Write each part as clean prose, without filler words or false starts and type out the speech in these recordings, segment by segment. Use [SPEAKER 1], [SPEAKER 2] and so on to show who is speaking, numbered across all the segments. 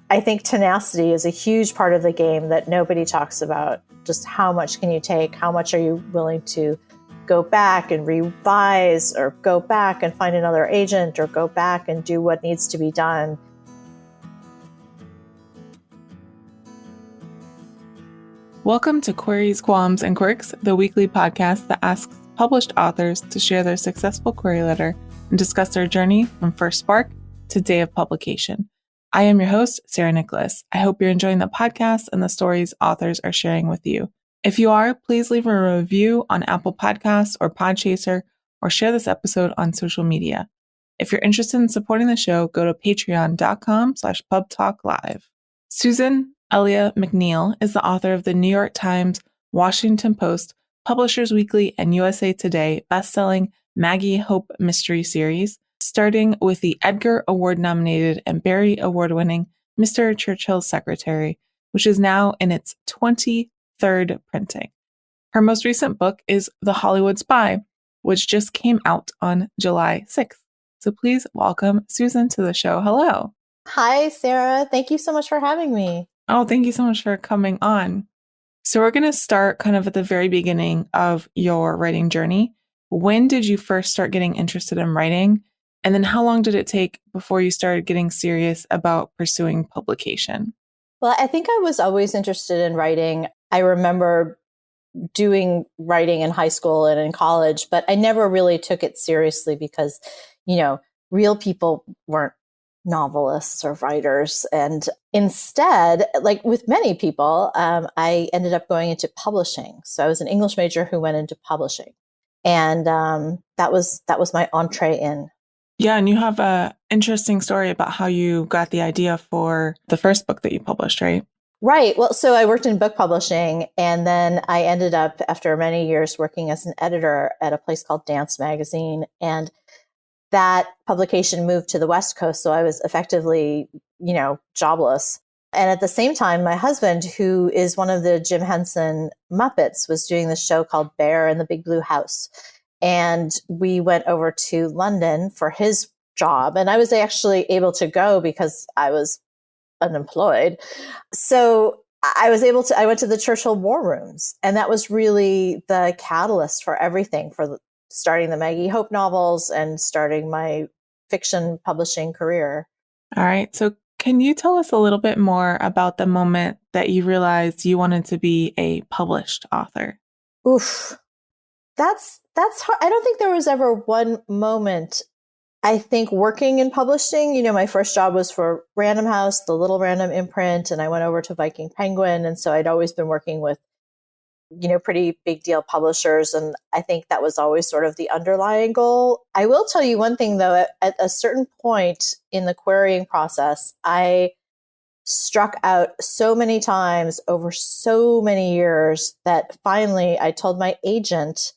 [SPEAKER 1] I think tenacity is a huge part of the game that nobody talks about. Just how much can you take? How much are you willing to go back and revise, or go back and find another agent, or go back and do what needs to be done?
[SPEAKER 2] Welcome to Queries, Qualms, and Quirks, the weekly podcast that asks published authors to share their successful query letter and discuss their journey from first spark to day of publication. I am your host, Sarah Nicolas. I hope you're enjoying the podcast and the stories authors are sharing with you. If you are, please leave a review on Apple Podcasts or Podchaser, or share this episode on social media. If you're interested in supporting the show, go to patreon.com/pubtalklive. Susan Elia MacNeal is the author of the New York Times, Washington Post, Publishers Weekly, and USA Today best-selling Maggie Hope mystery series, starting with the Edgar Award-nominated and Barry Award-winning Mr. Churchill's Secretary, which is now in its 23rd printing. Her most recent book is The Hollywood Spy, which just came out on July 6th. So please welcome Susan to the show. Hello.
[SPEAKER 1] Hi, Sarah. Thank you so much for having me.
[SPEAKER 2] Oh, thank you so much for coming on. So we're going to start kind of at the very beginning of your writing journey. When did you first start getting interested in writing? And then how long did it take before you started getting serious about pursuing publication?
[SPEAKER 1] Well, I think I was always interested in writing. I remember doing writing in high school and in college, but I never really took it seriously because, real people weren't novelists or writers. And instead, like with many people, I ended up going into publishing. So I was an English major who went into publishing. And that was my entree in.
[SPEAKER 2] Yeah, and you have an interesting story about how you got the idea for the first book that you published, right?
[SPEAKER 1] Right. Well, so I worked in book publishing, and then I ended up, after many years, working as an editor at a place called Dance Magazine. And that publication moved to the West Coast, so I was effectively, jobless. And at the same time, my husband, who is one of the Jim Henson Muppets, was doing this show called Bear in the Big Blue House. And we went over to London for his job. And I was actually able to go because I was unemployed. So I went to the Churchill War Rooms. And that was really the catalyst for everything, for starting the Maggie Hope novels and starting my fiction publishing career.
[SPEAKER 2] All right. So can you tell us a little bit more about the moment that you realized you wanted to be a published author?
[SPEAKER 1] Oof. That's hard. I don't think there was ever one moment. I think working in publishing, my first job was for Random House, the little random imprint, and I went over to Viking Penguin. And so I'd always been working with, pretty big deal publishers. And I think that was always sort of the underlying goal. I will tell you one thing, though, at a certain point in the querying process, I struck out so many times over so many years that finally I told my agent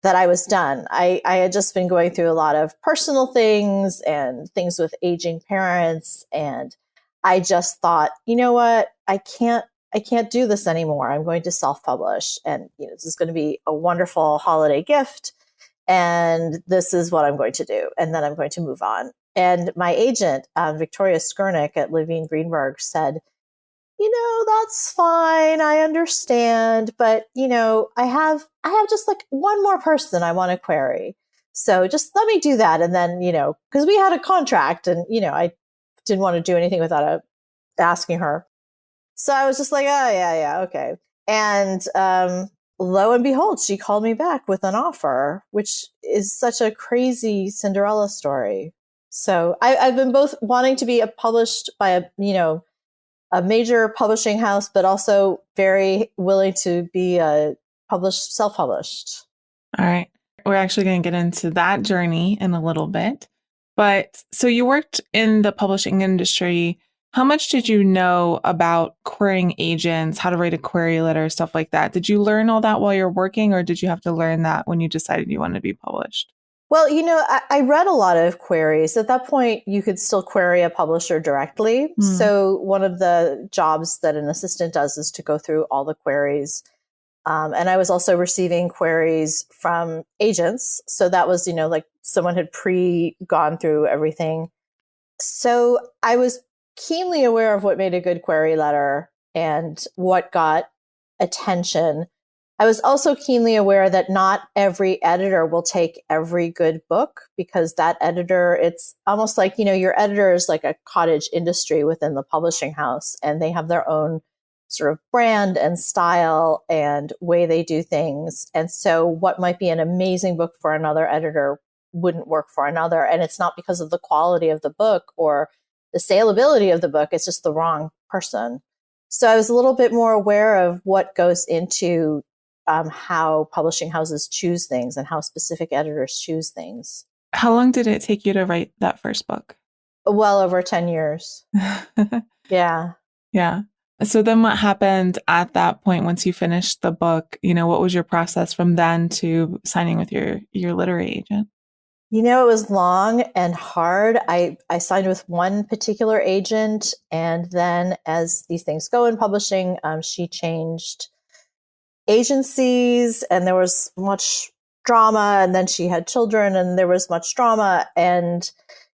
[SPEAKER 1] that I was done. I had just been going through a lot of personal things and things with aging parents. And I just thought, you know what? I can't do this anymore. I'm going to self-publish, and this is going to be a wonderful holiday gift. And this is what I'm going to do. And then I'm going to move on. And my agent, Victoria Skurnick at Levine Greenberg, said, that's fine. I understand. But, I have just like one more person I want to query. So just let me do that. And then, because we had a contract and, I didn't want to do anything without asking her. So I was just like, oh, yeah, okay. And lo and behold, she called me back with an offer, which is such a crazy Cinderella story. So I've been both wanting to be published by a major publishing house, but also very willing to be self-published.
[SPEAKER 2] All right. We're actually going to get into that journey in a little bit. But so you worked in the publishing industry. How much did you know about querying agents, how to write a query letter, stuff like that? Did you learn all that while you're working, or did you have to learn that when you decided you wanted to be published?
[SPEAKER 1] Well, I read a lot of queries. At that point, you could still query a publisher directly. So one of the jobs that an assistant does is to go through all the queries. And I was also receiving queries from agents. So that was, like someone had gone through everything. So I was keenly aware of what made a good query letter and what got attention. I was also keenly aware that not every editor will take every good book, because that editor, it's almost like, your editor is like a cottage industry within the publishing house, and they have their own sort of brand and style and way they do things. And so what might be an amazing book for another editor wouldn't work for another. And it's not because of the quality of the book or the saleability of the book. It's just the wrong person. So I was a little bit more aware of what goes into how publishing houses choose things and how specific editors choose things.
[SPEAKER 2] How long did it take you to write that first book?
[SPEAKER 1] Well over 10 years. Yeah.
[SPEAKER 2] Yeah. So then what happened at that point once you finished the book? What was your process from then to signing with your literary agent?
[SPEAKER 1] It was long and hard. I signed with one particular agent, and then as these things go in publishing, she changed agencies, and there was much drama, and then she had children, and there was much drama, and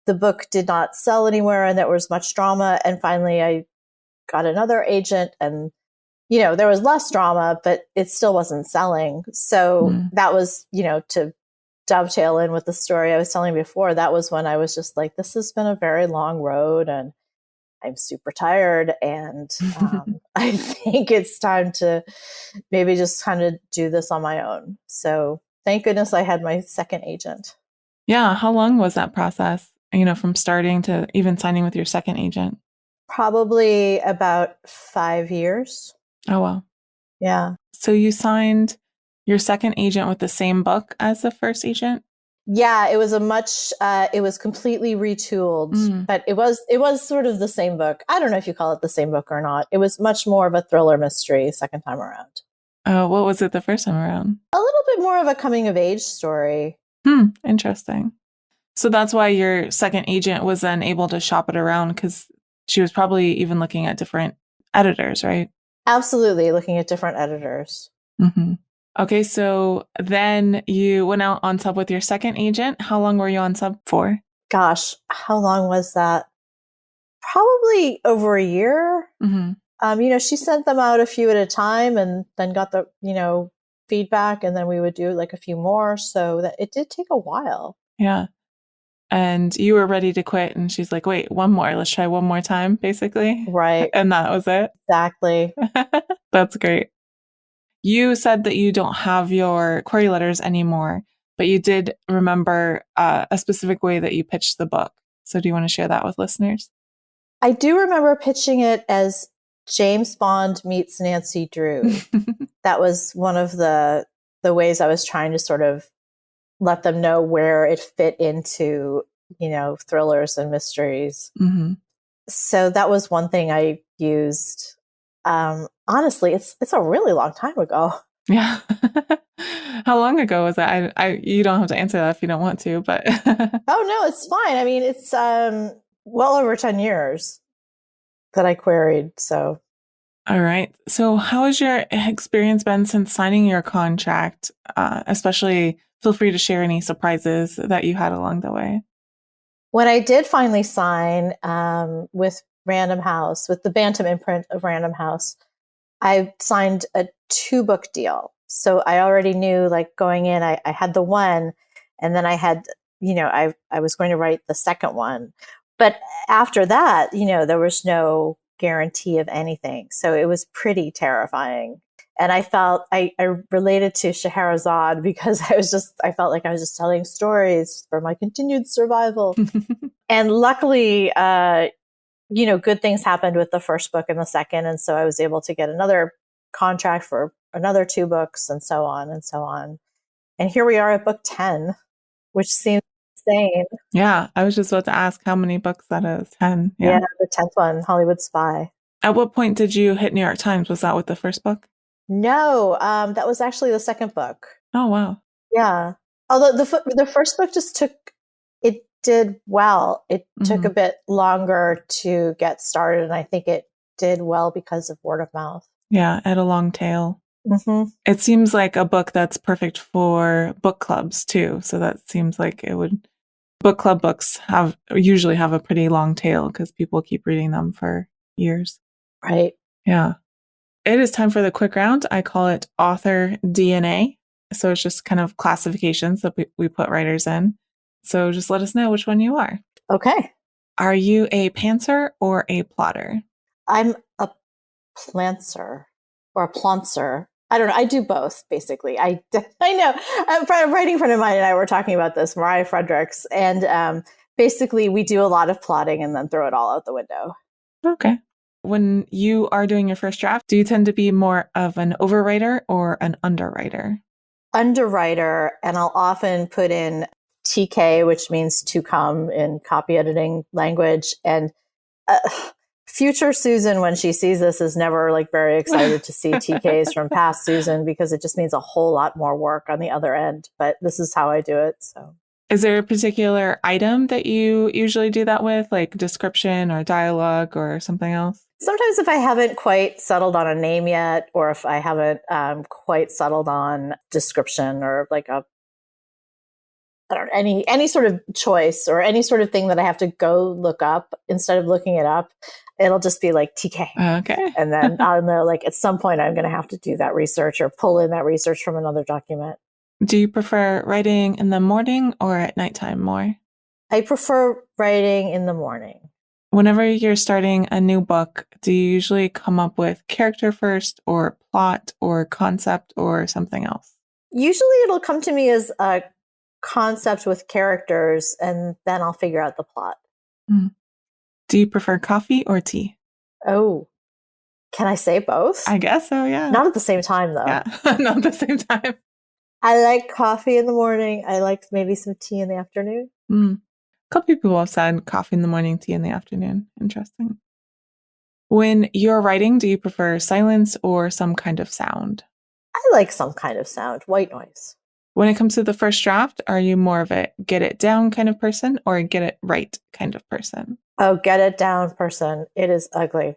[SPEAKER 1] the book did not sell anywhere, and there was much drama. And finally I got another agent, and there was less drama, but it still wasn't selling. So that was, to dovetail in with the story I was telling before, that was when I was just like, this has been a very long road and I'm super tired. And I think it's time to maybe just kind of do this on my own. So thank goodness I had my second agent.
[SPEAKER 2] Yeah. How long was that process, from starting to even signing with your second agent?
[SPEAKER 1] Probably about 5 years.
[SPEAKER 2] Oh, wow.
[SPEAKER 1] Yeah.
[SPEAKER 2] So you signed your second agent with the same book as the first agent?
[SPEAKER 1] Yeah, it was it was completely retooled, but it was sort of the same book. I don't know if you call it the same book or not. It was much more of a thriller mystery second time around.
[SPEAKER 2] Oh, what was it the first time around?
[SPEAKER 1] A little bit more of a coming of age story.
[SPEAKER 2] Interesting. So that's why your second agent was then able to shop it around, because she was probably even looking at different editors, right?
[SPEAKER 1] Absolutely, looking at different editors.
[SPEAKER 2] Mm-hmm. Okay, so then you went out on sub with your second agent. How long were you on sub for?
[SPEAKER 1] Gosh, how long was that? Probably over a year.
[SPEAKER 2] Mm-hmm.
[SPEAKER 1] She sent them out a few at a time and then got the, feedback, and then we would do like a few more. So that it did take a while.
[SPEAKER 2] Yeah. And you were ready to quit, and she's like, wait, one more. Let's try one more time, basically.
[SPEAKER 1] Right.
[SPEAKER 2] And that was it.
[SPEAKER 1] Exactly.
[SPEAKER 2] That's great. You said that you don't have your query letters anymore, but you did remember a specific way that you pitched the book. So do you want to share that with listeners?
[SPEAKER 1] I do remember pitching it as James Bond meets Nancy Drew. That was one of the ways I was trying to sort of let them know where it fit into, thrillers and mysteries.
[SPEAKER 2] Mm-hmm.
[SPEAKER 1] So that was one thing I used. Honestly, it's a really long time ago.
[SPEAKER 2] Yeah. How long ago was that? You don't have to answer that if you don't want to, but
[SPEAKER 1] Oh no, it's fine. I mean, it's well over 10 years that I queried. So
[SPEAKER 2] all right. So how has your experience been since signing your contract? Especially feel free to share any surprises that you had along the way.
[SPEAKER 1] When I did finally sign with Random House, with the Bantam imprint of Random House, I signed a 2-book deal. So I already knew, like, going in, I had the one, and then I had, I was going to write the second one. But after that, there was no guarantee of anything. So it was pretty terrifying. And I felt, I related to Scheherazade because I felt like I was just telling stories for my continued survival. And luckily, good things happened with the first book and the second. And so I was able to get another contract for another 2 books, and so on and so on. And here we are at book 10, which seems insane.
[SPEAKER 2] Yeah, I was just about to ask how many books that is. 10.
[SPEAKER 1] Yeah, the 10th one, Hollywood Spy.
[SPEAKER 2] At what point did you hit New York Times? Was that with the first book?
[SPEAKER 1] No, that was actually the second book.
[SPEAKER 2] Oh, wow.
[SPEAKER 1] Yeah. Although the first book it did well. It took a bit longer to get started, and I think it did well because of word of mouth.
[SPEAKER 2] Yeah, it had a long tail. Mm-hmm. It seems like a book that's perfect for book clubs too. So that seems like it would book club books usually have a pretty long tail because people keep reading them for years.
[SPEAKER 1] Right.
[SPEAKER 2] Yeah. It is time for the quick round. I call it author DNA. So it's just kind of classifications that we put writers in. So just let us know which one you are.
[SPEAKER 1] Okay.
[SPEAKER 2] Are you a pantser or a plotter?
[SPEAKER 1] I'm a plantser or a ploncer. I don't know. I do both, basically. I know. A writing friend of mine and I were talking about this, Mariah Fredericks, and basically we do a lot of plotting and then throw it all out the window.
[SPEAKER 2] Okay. When you are doing your first draft, do you tend to be more of an overwriter or an underwriter?
[SPEAKER 1] Underwriter, and I'll often put in TK, which means to come in copy editing language. And future Susan, when she sees this, is never like very excited to see TKs from past Susan because it just means a whole lot more work on the other end. But this is how I do it. So,
[SPEAKER 2] is there a particular item that you usually do that with, like description or dialogue or something else?
[SPEAKER 1] Sometimes if I haven't quite settled on a name yet, or if I haven't quite settled on description or like any sort of choice or any sort of thing that I have to go look up, instead of looking it up, it'll just be like TK.
[SPEAKER 2] Okay.
[SPEAKER 1] And then I'll know, like, at some point I'm going to have to do that research or pull in that research from another document.
[SPEAKER 2] Do you prefer writing in the morning or at nighttime more?
[SPEAKER 1] I prefer writing in the morning.
[SPEAKER 2] Whenever you're starting a new book, do you usually come up with character first or plot or concept or something else?
[SPEAKER 1] Usually it'll come to me as a concept with characters, and then I'll figure out the plot.
[SPEAKER 2] Do you prefer coffee or tea?
[SPEAKER 1] Oh, can I say both?
[SPEAKER 2] I guess so, yeah.
[SPEAKER 1] Not at the same time, though.
[SPEAKER 2] Yeah, not at the same time.
[SPEAKER 1] I like coffee in the morning. I like maybe some tea in the afternoon.
[SPEAKER 2] A couple people have said coffee in the morning, tea in the afternoon. Interesting. When you're writing, do you prefer silence or some kind of sound?
[SPEAKER 1] I like some kind of sound, white noise.
[SPEAKER 2] When it comes to the first draft, are you more of a get it down kind of person or a get it right kind of person?
[SPEAKER 1] Oh, get it down person. It is ugly.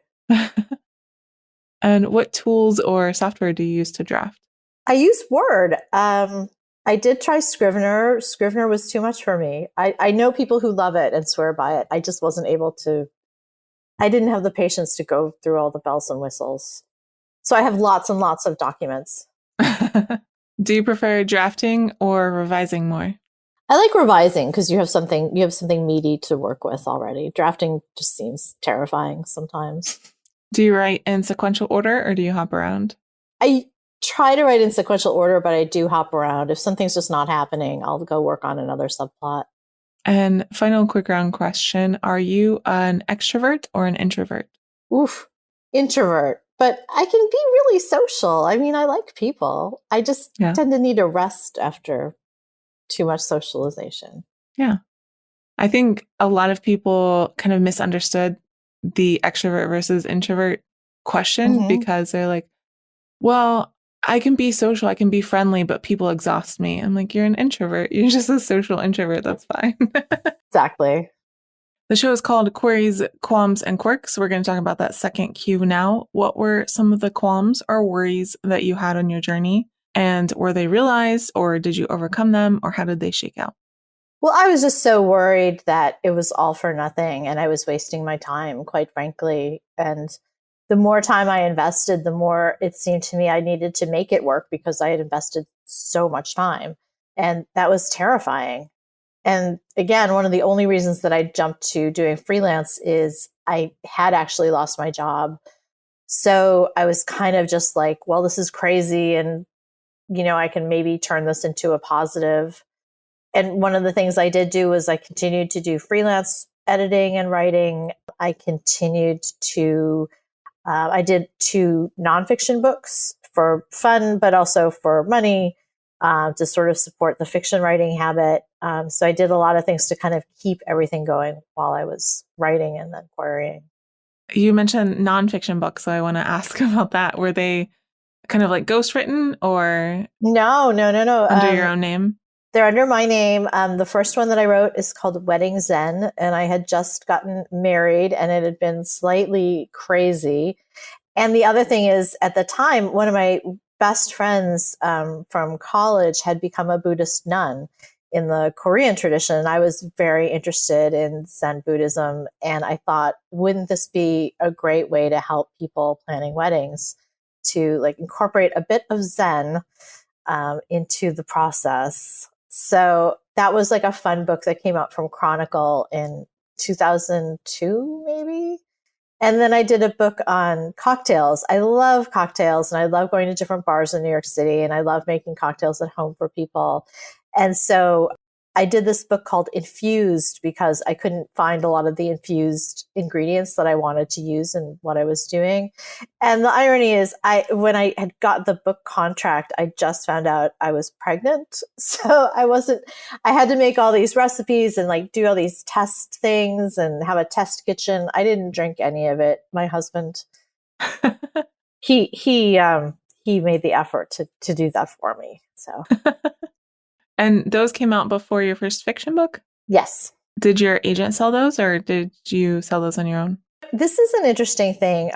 [SPEAKER 2] And what tools or software do you use to draft?
[SPEAKER 1] I use Word. I did try Scrivener. Scrivener was too much for me. I know people who love it and swear by it. I just wasn't able to. I didn't have the patience to go through all the bells and whistles. So I have lots and lots of documents.
[SPEAKER 2] Do you prefer drafting or revising more?
[SPEAKER 1] I like revising because you have something meaty to work with already. Drafting just seems terrifying sometimes.
[SPEAKER 2] Do you write in sequential order or do you hop around?
[SPEAKER 1] I try to write in sequential order, but I do hop around. If something's just not happening, I'll go work on another subplot.
[SPEAKER 2] And final quick round question. Are you an extrovert or an introvert?
[SPEAKER 1] Oof, introvert. But I can be really social. I mean, I like people. I just tend to need a rest after too much socialization.
[SPEAKER 2] Yeah. I think a lot of people kind of misunderstood the extrovert versus introvert question because they're like, well, I can be social, I can be friendly, but people exhaust me. I'm like, you're an introvert. You're just a social introvert. That's fine.
[SPEAKER 1] Exactly.
[SPEAKER 2] The show is called Queries, Qualms, and Quirks. We're going to talk about that second Q now. What were some of the qualms or worries that you had on your journey? And were they realized, or did you overcome them, or how did they shake out?
[SPEAKER 1] Well, I was just so worried that it was all for nothing and I was wasting my time, quite frankly. And the more time I invested, the more it seemed to me I needed to make it work because I had invested so much time. And that was terrifying. And again, one of the only reasons that I jumped to doing freelance is I had actually lost my job. So I was kind of just like, well, this is crazy. And, I can maybe turn this into a positive. And one of the things I did do was I continued to do freelance editing and writing. I continued to, I did 2 nonfiction books for fun, but also for money. To sort of support the fiction writing habit. So I did a lot of things to kind of keep everything going while I was writing and then querying.
[SPEAKER 2] You mentioned nonfiction books, so I want to ask about that. Were they kind of like ghostwritten or?
[SPEAKER 1] No.
[SPEAKER 2] Under your own name?
[SPEAKER 1] They're under my name. The first one that I wrote is called Wedding Zen, and I had just gotten married and it had been slightly crazy. And the other thing is, at the time, one of my best friends from college had become a Buddhist nun. in the Korean tradition. I was very interested in Zen Buddhism. And I thought, wouldn't this be a great way to help people planning weddings to like incorporate a bit of Zen into the process? So that was like a fun book that came out from Chronicle in 2002, maybe. And then I did a book on cocktails. I love cocktails and I love going to different bars in New York City and I love making cocktails at home for people. And so I did this book called Infused because I couldn't find a lot of the infused ingredients that I wanted to use in what I was doing. And the irony is when I had got the book contract, I just found out I was pregnant. So I had to make all these recipes and like do all these test things and have a test kitchen. I didn't drink any of it. My husband, he made the effort to do that for me. So.
[SPEAKER 2] And those came out before your first fiction book?
[SPEAKER 1] Yes.
[SPEAKER 2] Did your agent sell those or did you sell those on your own?
[SPEAKER 1] This is an interesting thing.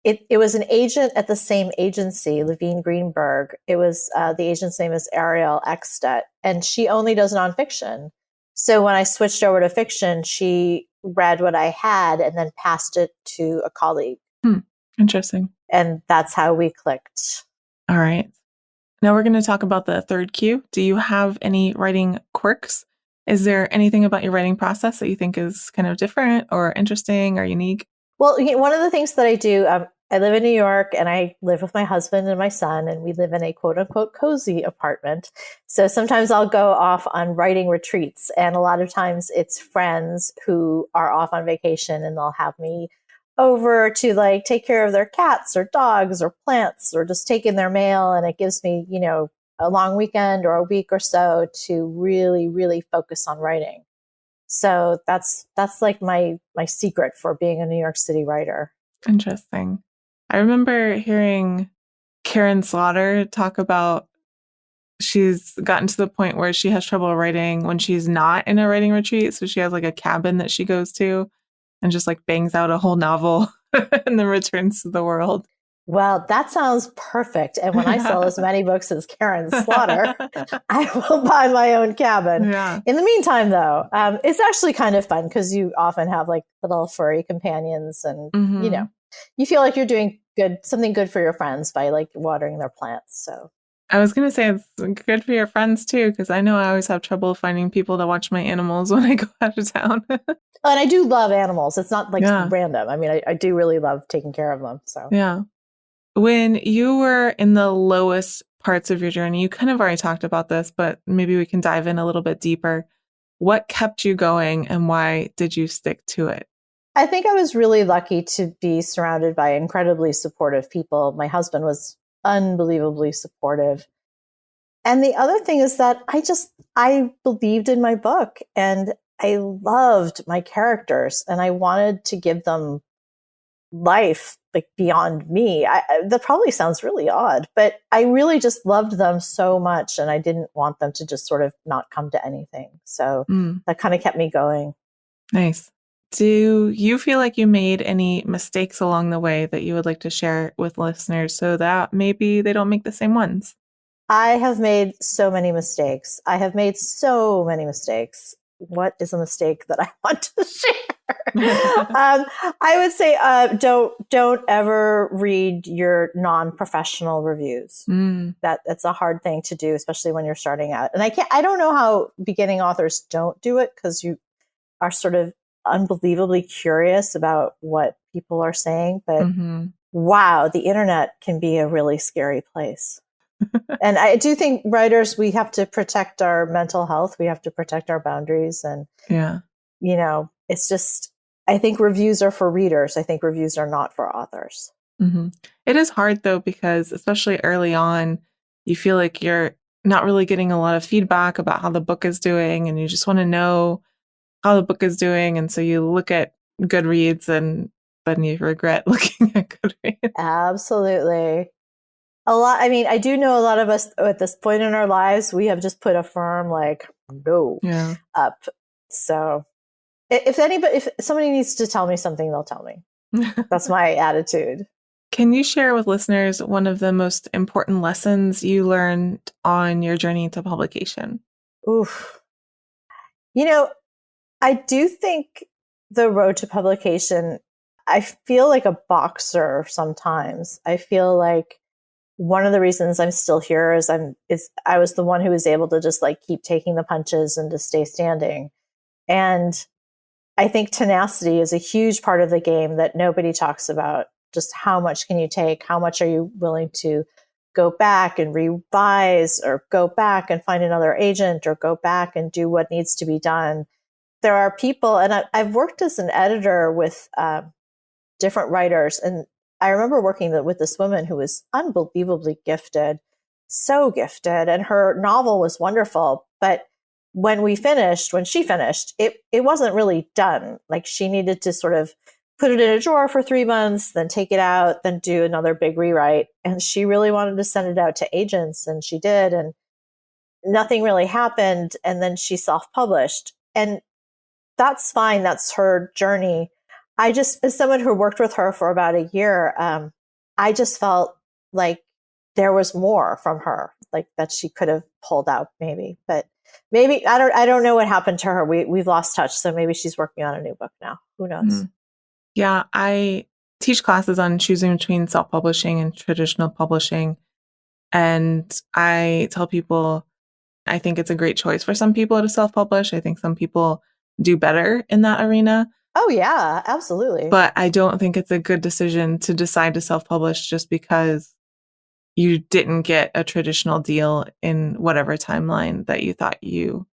[SPEAKER 1] It was an agent at the same agency, Levine Greenberg. It was the agent's name is Ariel Eckstedt, and she only does nonfiction. So when I switched over to fiction, she read what I had and then passed it to a colleague.
[SPEAKER 2] Interesting.
[SPEAKER 1] And that's how we clicked.
[SPEAKER 2] All right. Now we're going to talk about the third Q. Do you have any writing quirks? Is there anything about your writing process that you think is kind of different or interesting or unique?
[SPEAKER 1] Well, one of the things that I do, I live in New York and I live with my husband and my son, and we live in a quote unquote cozy apartment. So sometimes I'll go off on writing retreats, and a lot of times it's friends who are off on vacation and they'll have me over to like take care of their cats or dogs or plants or just take in their mail. And it gives me, a long weekend or a week or so to really, really focus on writing. So that's like my secret for being a New York City writer.
[SPEAKER 2] Interesting. I remember hearing Karen Slaughter talk about she's gotten to the point where she has trouble writing when she's not in a writing retreat. So she has like a cabin that she goes to and just like bangs out a whole novel and then returns to the world.
[SPEAKER 1] Well, that sounds perfect. And when I sell as many books as Karen Slaughter, I will buy my own cabin.
[SPEAKER 2] Yeah.
[SPEAKER 1] In the meantime, though, it's actually kind of fun because you often have like little furry companions and, you feel like you're doing something good for your friends by like watering their plants. So
[SPEAKER 2] I was going to say it's good for your friends too, because I know I always have trouble finding people to watch my animals when I go out of town.
[SPEAKER 1] And I do love animals. It's not like random. I mean, I do really love taking care of them. So
[SPEAKER 2] yeah. When you were in the lowest parts of your journey, you kind of already talked about this, but maybe we can dive in a little bit deeper. What kept you going and why did you stick to it?
[SPEAKER 1] I think I was really lucky to be surrounded by incredibly supportive people. My husband was unbelievably supportive. And the other thing is that I believed in my book and I loved my characters and I wanted to give them life like beyond me. That probably sounds really odd, but I really just loved them so much and I didn't want them to just sort of not come to anything. So that kind of kept me going.
[SPEAKER 2] Nice. Do you feel like you made any mistakes along the way that you would like to share with listeners so that maybe they don't make the same ones?
[SPEAKER 1] I have made so many mistakes. What is a mistake that I want to share? I would say don't ever read your non-professional reviews. That's a hard thing to do, especially when you're starting out. And I don't know how beginning authors don't do it because you are sort of unbelievably curious about what people are saying. But wow, the internet can be a really scary place. And I do think writers, we have to protect our mental health. We have to protect our boundaries. And, it's just, I think reviews are for readers. I think reviews are not for authors.
[SPEAKER 2] It is hard though, because especially early on, you feel like you're not really getting a lot of feedback about how the book is doing. And you just want to know how the book is doing. And so you look at Goodreads and then you regret looking at Goodreads.
[SPEAKER 1] Absolutely. I do know a lot of us at this point in our lives, we have just put a firm like no up. So if somebody needs to tell me something, they'll tell me. That's my attitude.
[SPEAKER 2] Can you share with listeners one of the most important lessons you learned on your journey to publication?
[SPEAKER 1] Oof. You know, I do think the road to publication, I feel like a boxer sometimes. I feel like one of the reasons I'm still here is I was the one who was able to just like keep taking the punches and to stay standing. And I think tenacity is a huge part of the game that nobody talks about. Just how much can you take? How much are you willing to go back and revise, or go back and find another agent, or go back and do what needs to be done? There are people, and I've worked as an editor with different writers. And I remember working with this woman who was unbelievably gifted, so gifted, and her novel was wonderful. But when she finished, it wasn't really done. Like, she needed to sort of put it in a drawer for 3 months, then take it out, then do another big rewrite. And she really wanted to send it out to agents, and she did. And nothing really happened. And then she self-published. And that's fine. That's her journey. I just, as someone who worked with her for about a year, I just felt like there was more from her, like that she could have pulled out maybe. But maybe I don't know what happened to her. We've lost touch. So maybe she's working on a new book now. Who knows?
[SPEAKER 2] Yeah, I teach classes on choosing between self-publishing and traditional publishing. And I tell people, I think it's a great choice for some people to self-publish. I think some people do better in that arena.
[SPEAKER 1] Oh, yeah, absolutely.
[SPEAKER 2] But I don't think it's a good decision to decide to self-publish just because you didn't get a traditional deal in whatever timeline that you thought you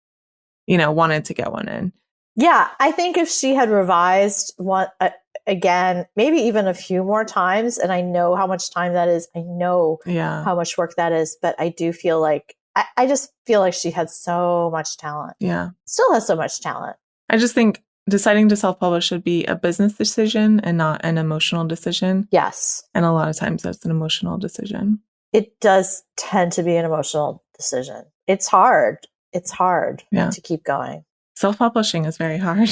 [SPEAKER 2] wanted to get one in.
[SPEAKER 1] Yeah, I think if she had revised one again, maybe even a few more times, and I know how much time that is, I know how much work that is, but I do feel like, I just feel like she had so much talent.
[SPEAKER 2] Yeah.
[SPEAKER 1] Still has so much talent.
[SPEAKER 2] I just think deciding to self-publish should be a business decision and not an emotional decision.
[SPEAKER 1] Yes.
[SPEAKER 2] And a lot of times that's an emotional decision.
[SPEAKER 1] It does tend to be an emotional decision. It's hard. It's hard to keep going.
[SPEAKER 2] Self-publishing is very hard.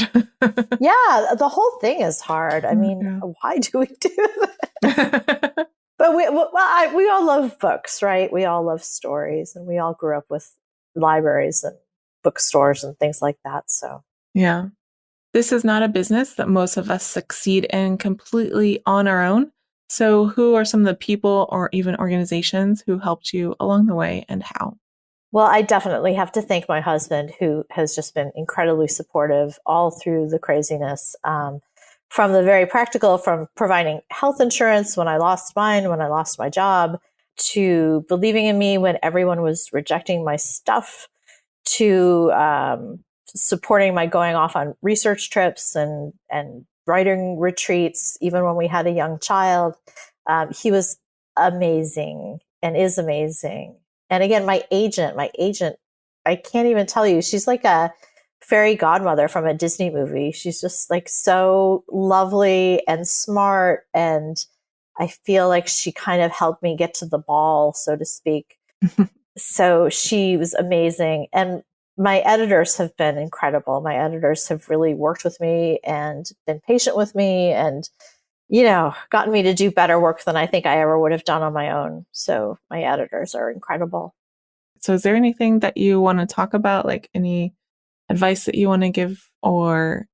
[SPEAKER 1] Yeah, the whole thing is hard. I mean, why do we do this? But we all love books, right? We all love stories, and we all grew up with libraries and bookstores and things like that. So,
[SPEAKER 2] yeah. This is not a business that most of us succeed in completely on our own. So who are some of the people or even organizations who helped you along the way, and how?
[SPEAKER 1] Well, I definitely have to thank my husband, who has just been incredibly supportive all through the craziness. From the very practical, from providing health insurance when I lost mine, when I lost my job, to believing in me when everyone was rejecting my stuff, to supporting my going off on research trips and writing retreats, even when we had a young child. He was amazing and is amazing. And again, my agent, I can't even tell you, she's like a fairy godmother from a Disney movie. She's just like so lovely and smart. And I feel like she kind of helped me get to the ball, so to speak. So she was amazing. And my editors have been incredible. My editors have really worked with me and been patient with me, and gotten me to do better work than I think I ever would have done on my own. So my editors are incredible.
[SPEAKER 2] So is there anything that you want to talk about, like any advice that you want to give, or,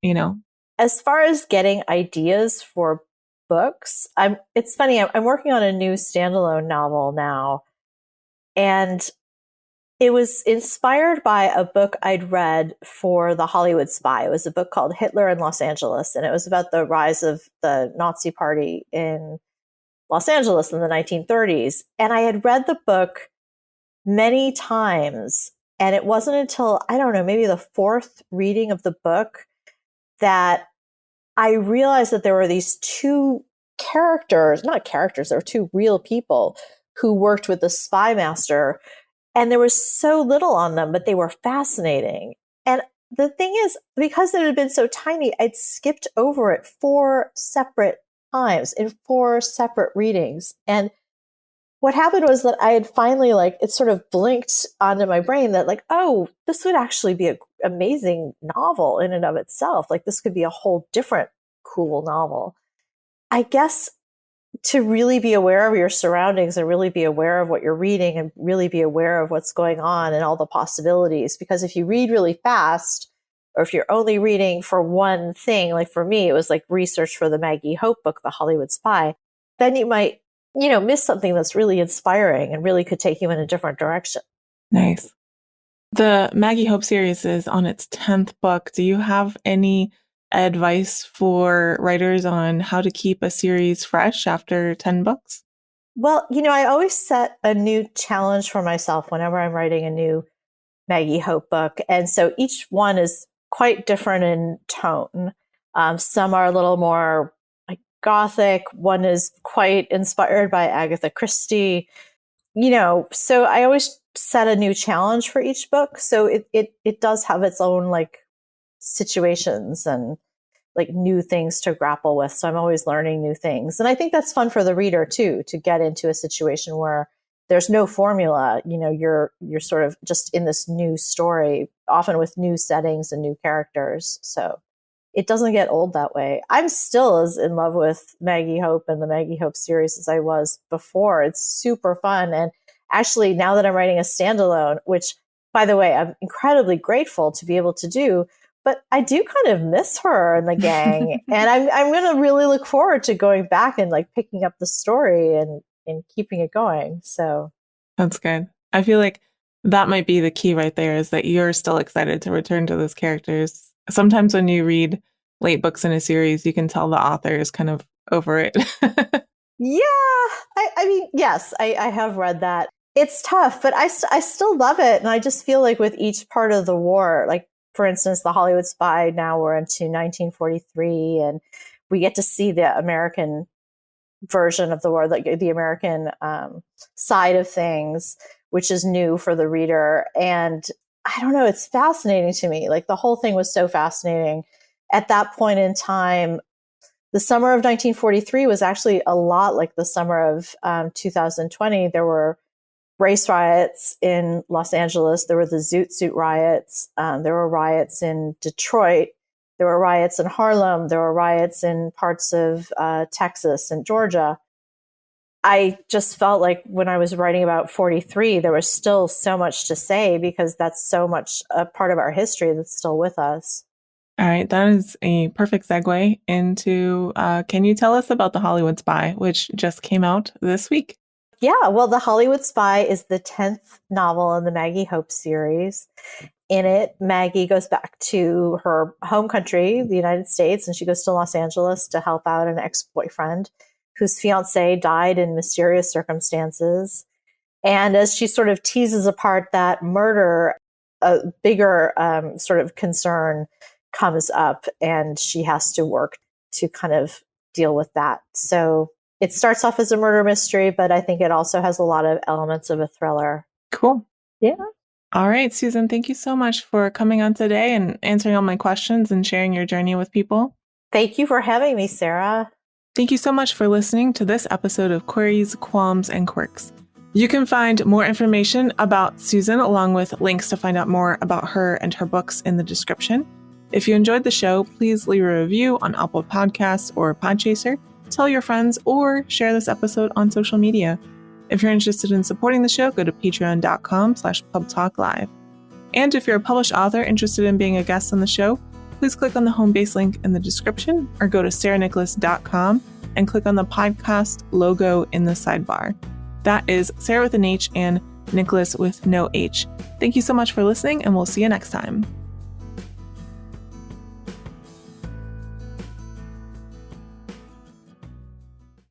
[SPEAKER 1] As far as getting ideas for books, it's funny, I'm working on a new standalone novel now, and it was inspired by a book I'd read for The Hollywood Spy. It was a book called Hitler in Los Angeles, and it was about the rise of the Nazi Party in Los Angeles in the 1930s. And I had read the book many times, and it wasn't until, I don't know, maybe the fourth reading of the book that I realized that there were these two there were two real people who worked with the spy master. And there was so little on them, but they were fascinating. And the thing is, because it had been so tiny, I'd skipped over it 4 separate times in 4 separate readings. And what happened was that I had finally, it sort of blinked onto my brain that oh, this would actually be an amazing novel in and of itself. This could be a whole different cool novel. I guess to really be aware of your surroundings and really be aware of what you're reading and really be aware of what's going on and all the possibilities. Because if you read really fast, or if you're only reading for one thing, like for me, it was like research for the Maggie Hope book, The Hollywood Spy, then you might, miss something that's really inspiring and really could take you in a different direction.
[SPEAKER 2] Nice. The Maggie Hope series is on its 10th book. Do you have any advice for writers on how to keep a series fresh after 10 books?
[SPEAKER 1] Well, I always set a new challenge for myself whenever I'm writing a new Maggie Hope book. And so each one is quite different in tone. Some are a little more like gothic. One is quite inspired by Agatha Christie. So I always set a new challenge for each book. So it does have its own like situations and like new things to grapple with. So I'm always learning new things. And I think that's fun for the reader too, to get into a situation where there's no formula. You're sort of just in this new story, often with new settings and new characters. So it doesn't get old that way. I'm still as in love with Maggie Hope and the Maggie Hope series as I was before. It's super fun. And actually, now that I'm writing a standalone, which, by the way, I'm incredibly grateful to be able to do, but I do kind of miss her and the gang. And I'm going to really look forward to going back and like picking up the story and keeping it going. So
[SPEAKER 2] that's good. I feel like that might be the key right there, is that you're still excited to return to those characters. Sometimes when you read late books in a series, you can tell the author is kind of over it.
[SPEAKER 1] Yeah. I mean, yes, I have read that. It's tough, but I still love it. And I just feel like with each part of the war, like, for instance, The Hollywood Spy, now we're into 1943, and we get to see the American version of the war, like the American side of things, which is new for the reader. And I don't know, it's fascinating to me. Like the whole thing was so fascinating. At that point in time, the summer of 1943 was actually a lot like the summer of 2020. There were race riots in Los Angeles. There were the Zoot Suit riots. There were riots in Detroit. There were riots in Harlem. There were riots in parts of Texas and Georgia. I just felt like when I was writing about 43, there was still so much to say because that's so much a part of our history that's still with us.
[SPEAKER 2] All right, that is a perfect segue into, can you tell us about The Hollywood Spy, which just came out this week?
[SPEAKER 1] Yeah, well, The Hollywood Spy is the 10th novel in the Maggie Hope series. In it, Maggie goes back to her home country, the United States, and she goes to Los Angeles to help out an ex-boyfriend whose fiance died in mysterious circumstances. And as she sort of teases apart that murder, a bigger sort of concern comes up, and she has to work to kind of deal with that. So it starts off as a murder mystery, but I think it also has a lot of elements of a thriller.
[SPEAKER 2] Cool.
[SPEAKER 1] Yeah.
[SPEAKER 2] All right, Susan, thank you so much for coming on today and answering all my questions and sharing your journey with people.
[SPEAKER 1] Thank you for having me, Sarah.
[SPEAKER 2] Thank you so much for listening to this episode of Queries, Qualms, and Quirks. You can find more information about Susan along with links to find out more about her and her books in the description. If you enjoyed the show, please leave a review on Apple Podcasts or Podchaser, tell your friends, or share this episode on social media. If you're interested in supporting the show, go to patreon.com/pubtalklive. And if you're a published author interested in being a guest on the show, please click on the home base link in the description or go to sarahnicolas.com and click on the podcast logo in the sidebar. That is Sarah with an H and Nicolas with no H. Thank you so much for listening, and we'll see you next time.